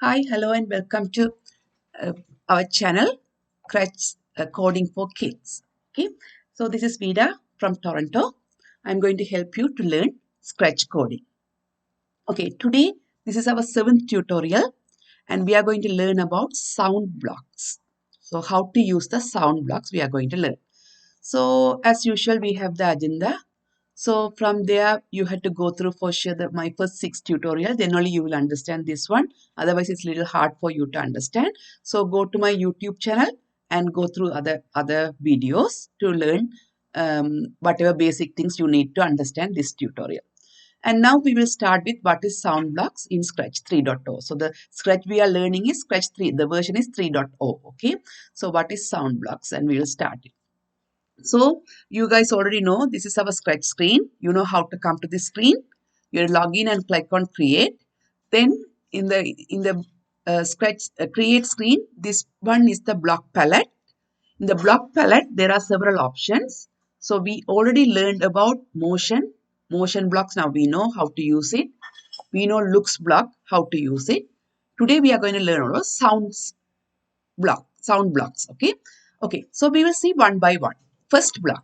Hi, hello, and welcome to uh, our channel, Scratch Coding for Kids. Okay, so this is Vida from Toronto. I'm going to help you to learn Scratch coding. Okay, today this is our seventh tutorial, and we are going to learn about sound blocks. So, how to use the sound blocks we are going to learn. So, as usual, we have the agenda. So from there, you had to go through for sure my first 6 tutorials. Then only you will understand this one. Otherwise, it's a little hard for you to understand. So go to my YouTube channel and go through other videos to learn whatever basic things you need to understand this tutorial. And now we will start with what is sound blocks in Scratch 3.0. So the Scratch we are learning is Scratch 3. The version is 3.0. Okay. So what is sound blocks? And we will start it. So you guys already know this is our Scratch screen. You know how to come to this screen. You log in and click on create. Then in the Scratch create screen, this one is the block palette. In the block palette, there are several options. So we already learned about motion blocks. Now we know how to use it. We know looks block, how to use it. Today we are going to learn about sound blocks. Okay. So we will see one by one. First block.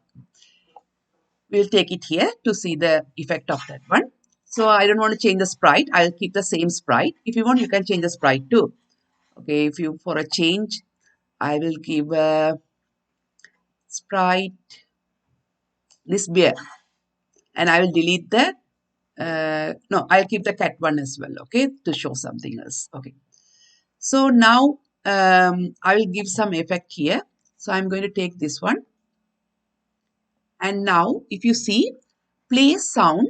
We'll take it here to see the effect of that one. So I don't want to change the sprite. I'll keep the same sprite. If you want, you can change the sprite too. Okay, if you for a change, I will give a sprite this bear, and I will delete the no, I'll keep the cat one as well. Okay, to show something else. Okay, so now I will give some effect here. So I'm going to take this one, and now if you see play sound,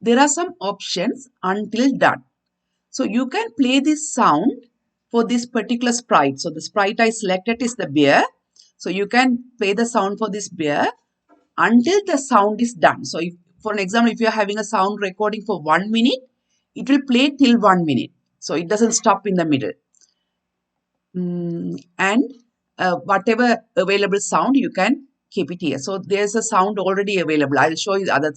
there are some options until done. So you can play this sound for this particular sprite. So the sprite I selected is the bear. So you can play the sound for this bear until the sound is done. So if, for an example, if you're having a sound recording for 1 minute, it will play till 1 minute. So it doesn't stop in the middle. And whatever available sound, you can keep it here. So there's a sound already available. I'll show you the other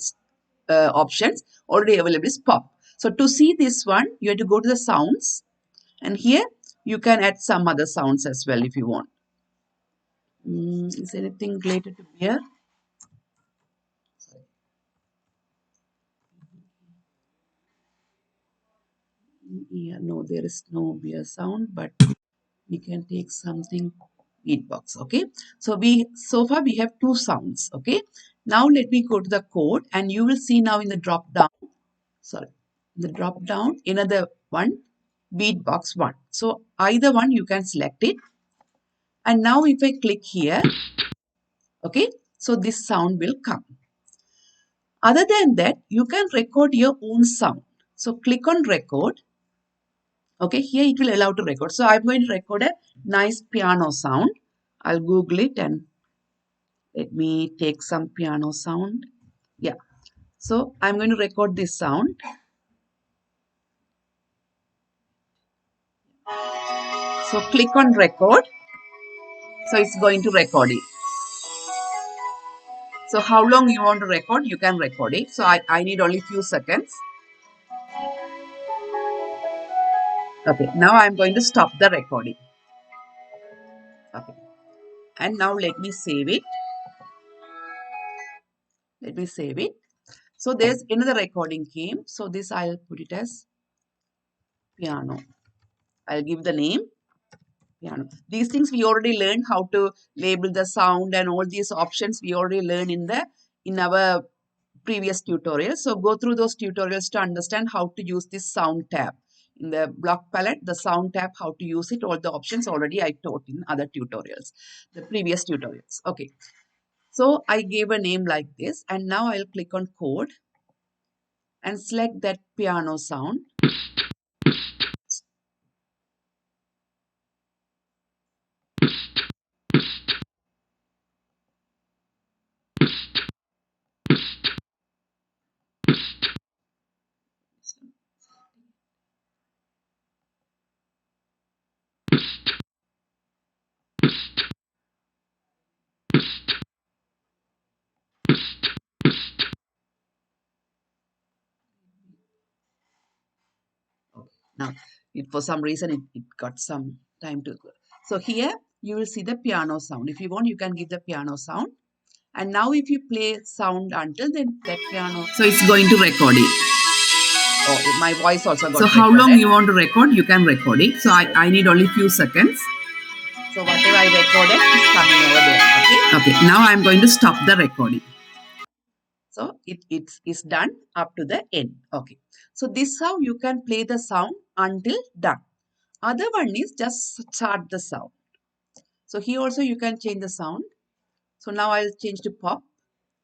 options already available is pop. So to see this one, you have to go to the sounds, and here you can add some other sounds as well if you want. Is anything related to beer? Yeah, no, there is no beer sound, but we can take something beatbox. Okay, so far we have 2 sounds. Okay, now let me go to the code, and you will see now in the drop down. Sorry, the drop down another one, beatbox one. So either one you can select it, and now if I click here, okay, so this sound will come. Other than that, you can record your own sound. So click on record. Okay, here it will allow to record. So I'm going to record a nice piano sound. I'll Google it and let me take some piano sound. Yeah. So I'm going to record this sound. So click on record. So it's going to record it. So how long you want to record, you can record it. So I need only few seconds. Okay, now I'm going to stop the recording. Okay. And now let me save it. Let me save it. So there's another recording came. So this I'll put it as piano. I'll give the name piano. These things we already learned how to label the sound and all these options we already learned in our previous tutorials. So go through those tutorials to understand how to use this sound tab. In the block palette, the sound tab, how to use it, all the options already I taught in other tutorials, the previous tutorials. Okay. So I gave a name like this, and now I'll click on code and select that piano sound. Now, for some reason, it got some time to go. So here you will see the piano sound. If you want, you can give the piano sound. And now if you play sound until then that piano. So it's going to record it. Oh, my voice also got. So how recorded. Long you want to record? You can record it. So I need only few seconds. So whatever I recorded is coming over there. Okay. Okay. Now I'm going to stop the recording. So it's done up to the end. Okay. So this is how you can play the sound until done. Other one is just start the sound. So here also you can change the sound. So now I'll change to pop.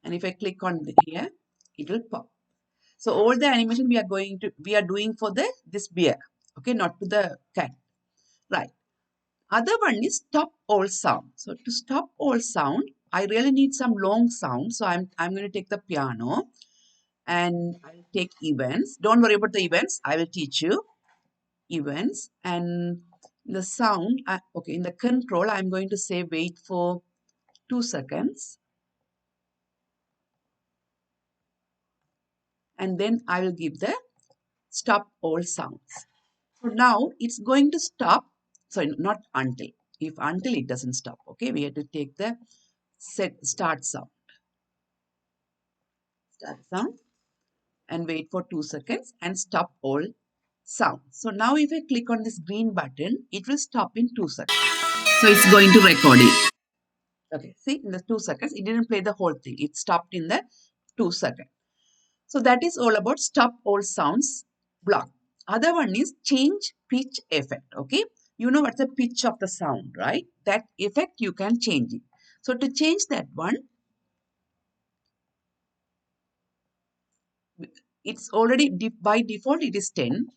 And if I click on here, it will pop. So all the animation we are doing for this bear. Okay, not to the cat. Right. Other one is stop all sound. So to stop all sound, I really need some long sound. So I'm going to take the piano and I'll take events. Don't worry about the events. I will teach you events and the sound. Okay, in the control, I'm going to say wait for 2 seconds. And then I will give the stop all sounds. So now it's going to stop. Sorry, not until. If until it doesn't stop. Okay, we have to take the start sound. Start sound and wait for 2 seconds and stop all sound. So now if I click on this green button, it will stop in 2 seconds. So it's going to record it. Okay, see in the 2 seconds, it didn't play the whole thing. It stopped in the 2 seconds. So that is all about stop all sounds block. Other one is change pitch effect. Okay, you know what's the pitch of the sound, right? That effect you can change it. So to change that one, it's already by default it is 10.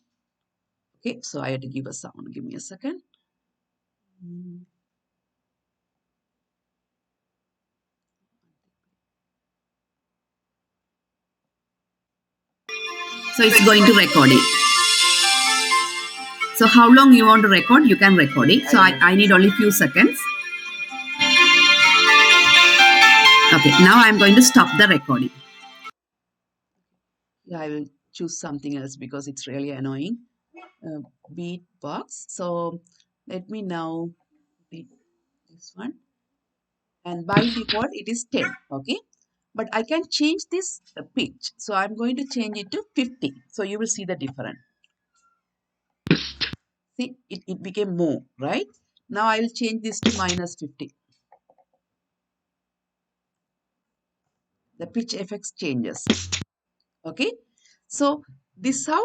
Okay, so I had to give a sound. Give me a second. So it's going to record it. So how long you want to record? You can record it. So I need only few seconds. Okay, now I'm going to stop the recording. Yeah, I will choose something else because it's really annoying. Beatbox. So let me now beat this one. And by default, it is 10. Okay. But I can change this pitch. So I'm going to change it to 50. So you will see the difference. See, it became more, right? Now I will change this to minus 50. The pitch effects changes. Okay. So this how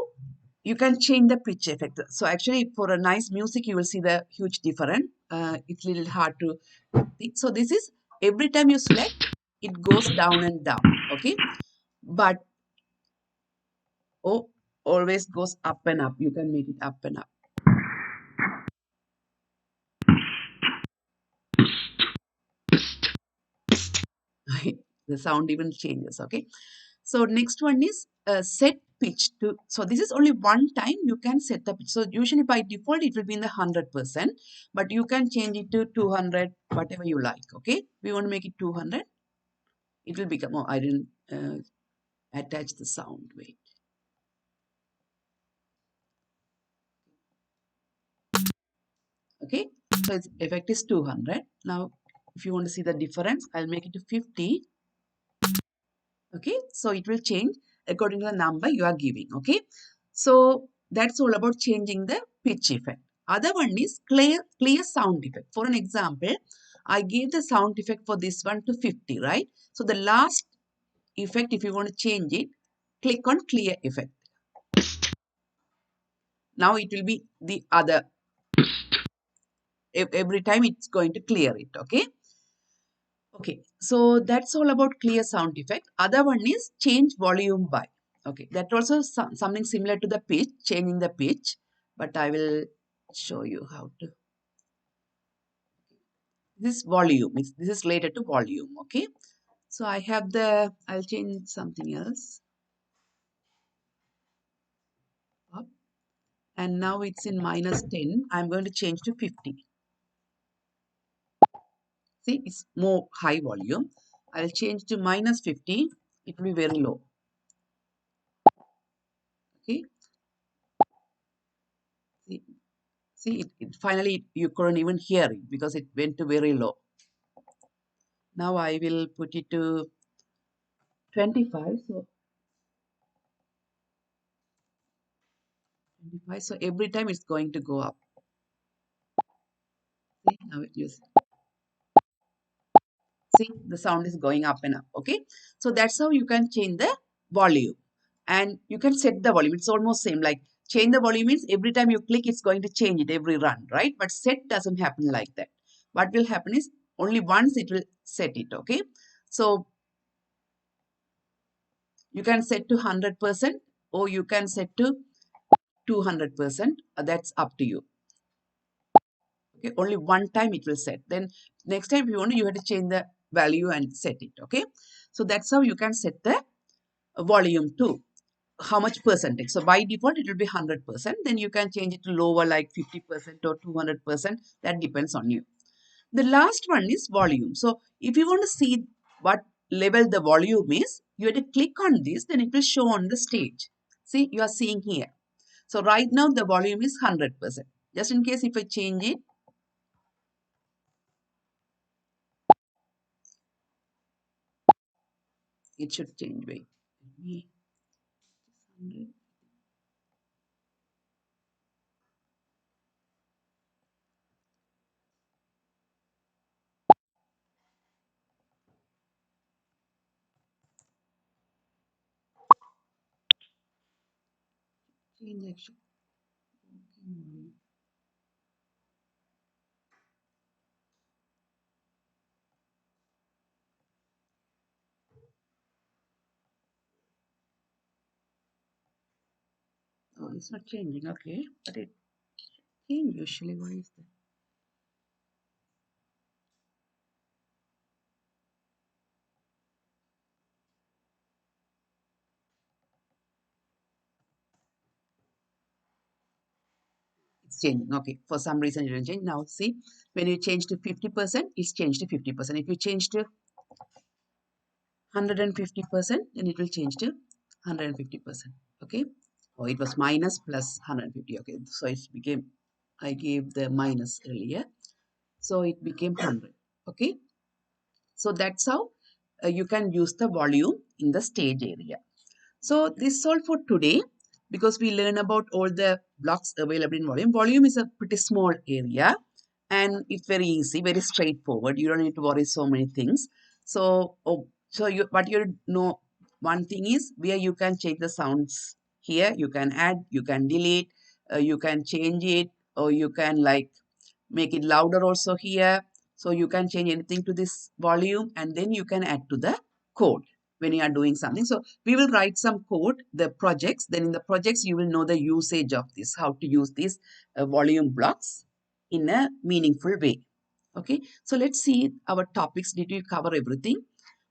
you can change the pitch effect. So actually for a nice music, you will see the huge difference. It's a little hard to think. So this is every time you select, it goes down and down. Okay. But always goes up and up. You can make it up and up. The sound even changes. Okay. So next one is set pitch to. So this is only one time you can set the pitch. So usually by default it will be in the 100%, but you can change it to 200, whatever you like. Okay. We want to make it 200. It will become. Oh, I didn't attach the sound. Wait. Okay. So its effect is 200. Now, if you want to see the difference, I'll make it to 50. Okay, so it will change according to the number you are giving. Okay, so that's all about changing the pitch effect. Other one is clear sound effect. For an example, I gave the sound effect for this one to 50, right? So the last effect, if you want to change it, click on clear effect. Now it will be the other. Every time it's going to clear it. Okay. Okay, so that's all about clear sound effect. Other one is change volume by. Okay, that also something similar to the pitch, changing the pitch, but I will show you how to. This volume, this is related to volume. Okay, so I have I'll change something else. Up. And now it's in minus 10. I'm going to change to 50. See, it's more high volume. I'll change to minus 50. It will be very low. Okay. See, finally you couldn't even hear it because it went to very low. Now I will put it to 25. So 25. So every time it's going to go up. See, now it just see the sound is going up and up. Okay, so that's how you can change the volume, and you can set the volume. It's almost same like change the volume means every time you click it's going to change it every run, right? But set doesn't happen like that. What will happen is only once it will set it. Okay, so you can set to 100% or you can set to 200%. That's up to you. Okay, only one time it will set. Then next time if you want, you have to change the value and set it. Okay, so that's how you can set the volume to how much percentage. So by default it will be 100%. Then you can change it to lower like 50% or 200%. That depends on you. The last one is volume. So if you want to see what level the volume is, you have to click on this, then it will show on the stage. See, you are seeing here. So right now the volume is 100%. Just in case if I change it, it should change. Wait. Change action. Oh, it's not changing. Okay, but it change usually. Why is that? It's changing. Okay, for some reason it didn't change. Now see, when you change to 50%, it's changed to 50%. If you change to 150%, then it will change to 150%. Okay. Oh, it was minus plus 150. Okay, so it became, I gave the minus earlier, so it became 100. Okay, so that's how you can use the volume in the stage area. So this is all for today because we learn about all the blocks available in volume. Volume is a pretty small area and it's very easy, very straightforward. You don't need to worry so many things. So, but you know, one thing is where you can change the sounds here. You can add, you can delete, you can change it, or you can like make it louder also here. So you can change anything to this volume and then you can add to the code when you are doing something. So we will write some code, the projects. Then in the projects, you will know the usage of this, how to use these volume blocks in a meaningful way. Okay, so let's see our topics. Did we cover everything?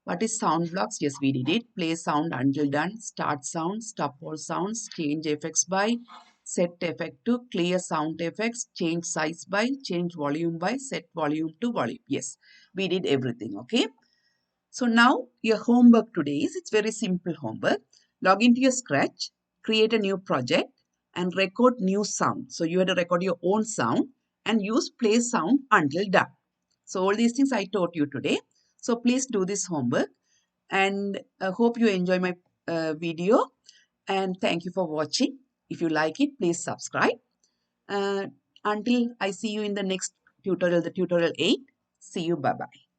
What is sound blocks? Yes, we did it. Play sound until done, start sound, stop all sounds, change effects by, set effect to, clear sound effects, change size by, change volume by, set volume to volume. Yes, we did everything. Okay. So now your homework today is, it's very simple homework. Log into your Scratch, create a new project and record new sound. So you have to record your own sound and use play sound until done. So all these things I taught you today. So please do this homework and I hope you enjoy my video and thank you for watching. If you like it, please subscribe. Uh, until I see you in the next tutorial, the tutorial 8. See you. Bye-bye.